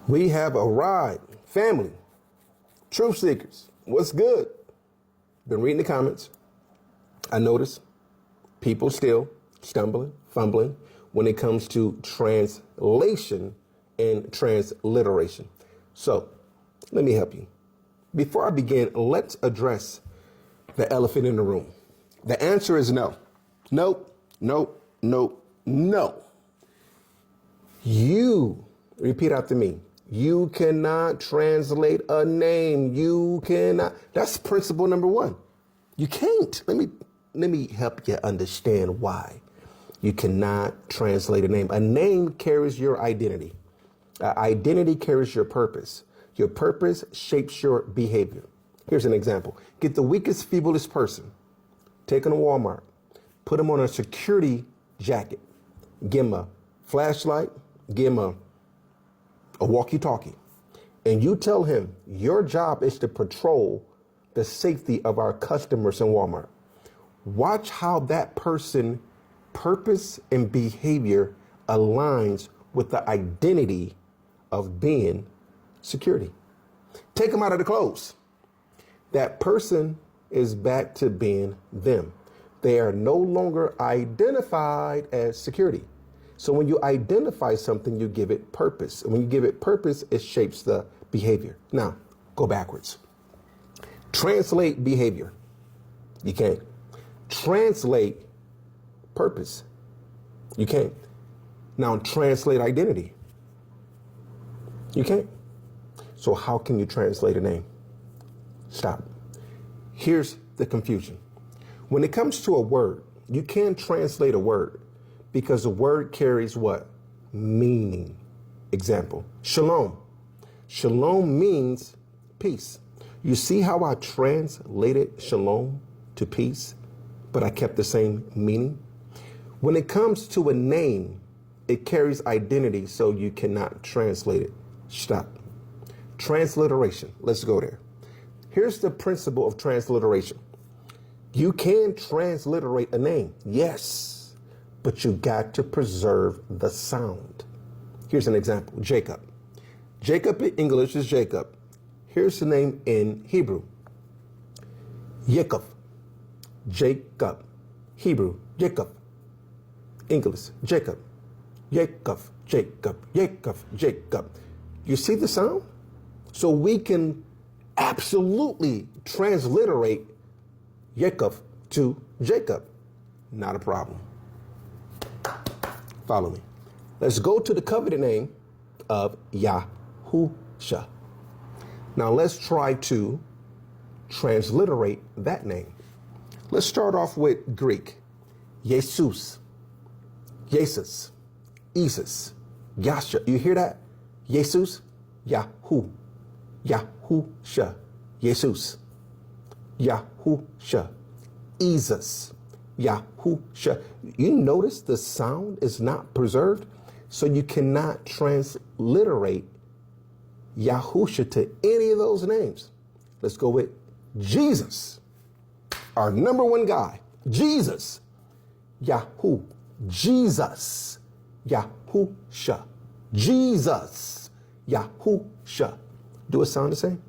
We have arrived. Family, truth seekers, what's good? Been reading the comments. I notice people still stumbling, fumbling when it comes to translation and transliteration. So let me help you. Before I begin, let's address the elephant in the room. The answer is no. Nope, nope, nope, no. You, repeat after me. You cannot translate a name. You cannot. That's principle number one. You can't. Let me help you understand why. You cannot translate a name. A name carries your identity. Identity carries your purpose. Your purpose shapes your behavior. Here's an example. Get the weakest, feeblest person, take them to Walmart, put them on a security jacket, give them a flashlight, give them a walkie-talkie, and you tell him your job is to patrol the safety of our customers in Walmart. Watch how that person's purpose and behavior aligns with the identity of being security. Take them out of the clothes. That person is back to being them. They are no longer identified as security. So when you identify something, you give it purpose. And when you give it purpose, it shapes the behavior. Now, go backwards. Translate behavior. You can't. Translate purpose. You can't. Now, translate identity. You can't. So how can you translate a name? Stop. Here's the confusion. When it comes to a word, you can't translate a word because a word carries what? Meaning. Example, shalom. Shalom means peace. You see how I translated shalom to peace, but I kept the same meaning? When it comes to a name, it carries identity, so you cannot translate it. Stop. Transliteration. Let's go there. Here's the principle of transliteration. You can transliterate a name, yes, but you got to preserve the sound. Here's an example, Jacob. Jacob in English is Jacob. Here's the name in Hebrew. Yaakov. Jacob. Hebrew, Jacob. English, Jacob. Yaakov, Jacob, Yaakov, Jacob. You see the sound? So we can absolutely transliterate Yaakov to Jacob. Not a problem. Follow me. Let's go to the covenant name of Yahusha. Now let's try to transliterate that name. Let's start off with Greek. Yesus. Yesus. Yesus. Yasha. You hear that? Yesus. Yahu. Yahusha. Yesus. Yahusha. Jesus. Yahusha. You notice the sound is not preserved, so you cannot transliterate Yahusha to any of those names. Let's go with Jesus. Our number one guy. Jesus. Yahu. Jesus. Yahusha. Jesus. Yahusha. Do it sound the same?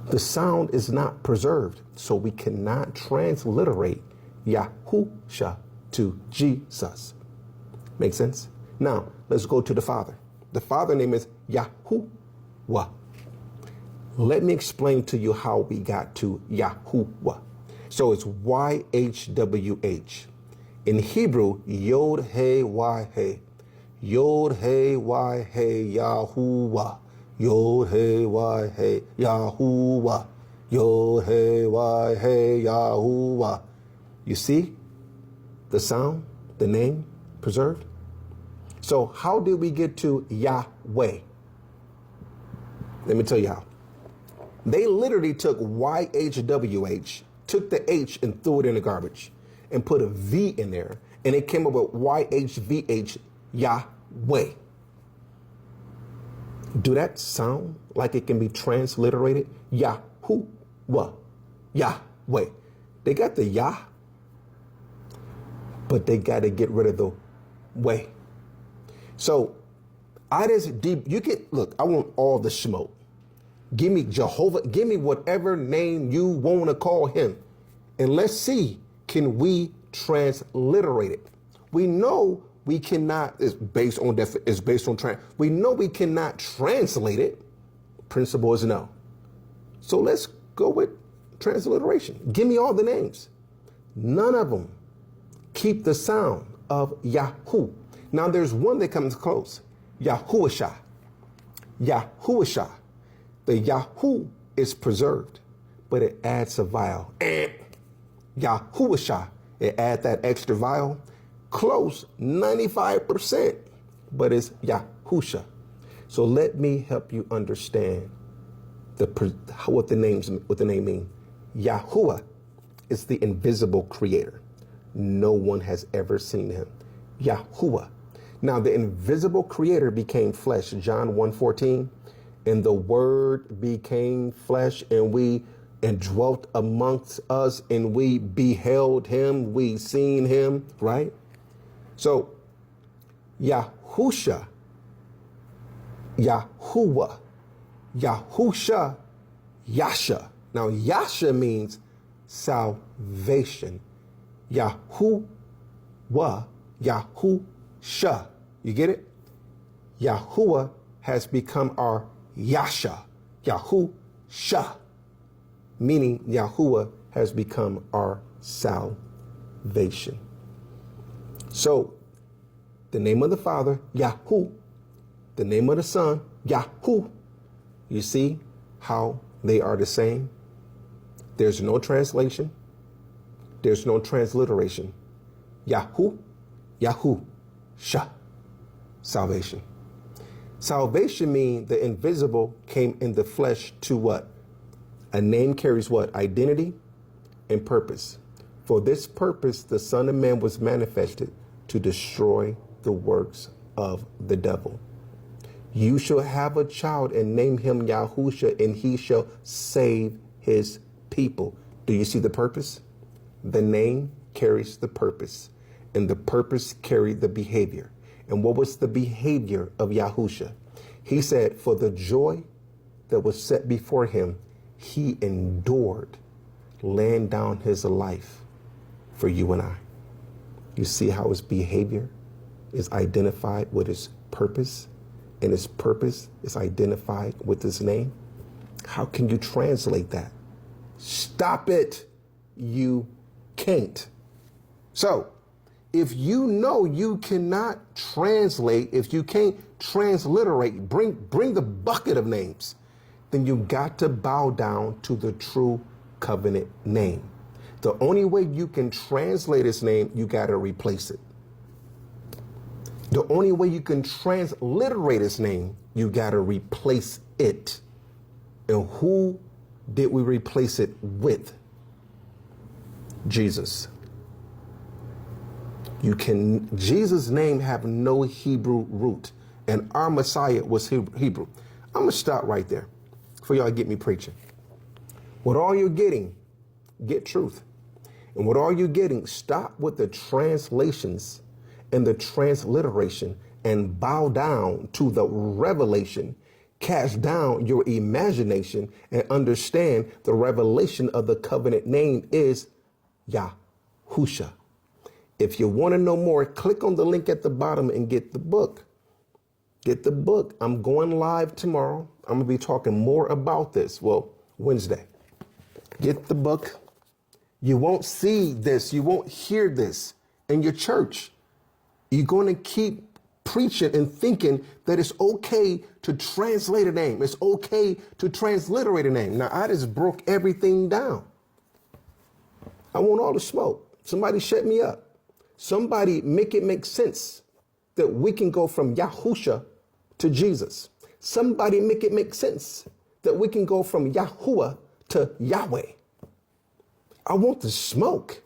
The sound is not preserved, so we cannot transliterate Yahusha to Jesus. Make sense? Now, let's go to the Father. The Father name is Yahuwah. Let me explain to you how we got to Yahuwah. So it's YHWH. In Hebrew, Yod He Wah He. Yod He Wah He Yahuwah. Yod He Wah He Yahuwah. Yod He Wah He Yahuwah. You see the sound, the name preserved? So how did we get to Yahweh? Let me tell you how. They literally took YHWH, took the H and threw it in the garbage and put a V in there, and it came up with YHVH, Yahweh. Do that sound like it can be transliterated? Yahuwah, Yahweh. They got the Yah, but they got to get rid of the way. So I just deep. You can look. I want all the smoke. Give me Jehovah. Give me whatever name you want to call him, and let's see, can we transliterate it? We know we cannot. It's based on we know we cannot translate it. Principle is no. So let's go with transliteration. Give me all the names. None of them keep the sound of Yahoo. Now there's one that comes close. Yahusha. Yahusha. The Yahoo is preserved, but it adds a vowel. Yahusha. It adds that extra vowel. Close, 95%, but it's Yahusha. So let me help you understand what the name means. Yahuwah is the invisible creator. No one has ever seen him. Yahuwah. Now the invisible creator became flesh, John 1:14, and the word became flesh and dwelt amongst us, and we beheld him, we seen him, right? So Yahusha, Yahuwah, Yahusha, Yasha. Now Yasha means salvation. Yahuwah, Yahusha. You get it? Yahuwah has become our Yasha. Yahusha. Meaning Yahuwah has become our salvation. So the name of the Father, Yahu. The name of the Son, Yahu. You see how they are the same? There's no translation. There's no transliteration. Yahu, Yahu, Shah. Salvation. Salvation means the invisible came in the flesh to what? A name carries what? Identity and purpose. For this purpose, the Son of Man was manifested to destroy the works of the devil. You shall have a child and name him Yahusha, and he shall save his people. Do you see the purpose? The name carries the purpose, and the purpose carried the behavior. And what was the behavior of Yahusha? He said, for the joy that was set before him, he endured, laying down his life for you and I. You see how his behavior is identified with his purpose, and his purpose is identified with his name? How can you translate that? Stop it. You can't. So if you know you cannot translate, if you can't transliterate, bring the bucket of names, then you got to bow down to the true covenant name. The only way you can translate his name, you got to replace it. The only way you can transliterate his name, you got to replace it. And who did we replace it with? Jesus. Jesus' name have no Hebrew root, and our Messiah was Hebrew. I'm going to stop right there for y'all to get me preaching. What all you're getting, get truth. And what all you're getting, stop with the translations and the transliteration and bow down to the revelation. Cast down your imagination and understand the revelation of the covenant name is Yahusha. If you want to know more, click on the link at the bottom and get the book. Get the book. I'm going live tomorrow. I'm going to be talking more about this. Well, Wednesday. Get the book. You won't see this. You won't hear this in your church. You're going to keep preaching and thinking that it's okay to translate a name. It's okay to transliterate a name. Now, I just broke everything down. I want all the smoke. Somebody shut me up. Somebody make it make sense that we can go from Yahusha to Jesus. Somebody make it make sense that we can go from Yahuwah to Yahweh. I want the smoke.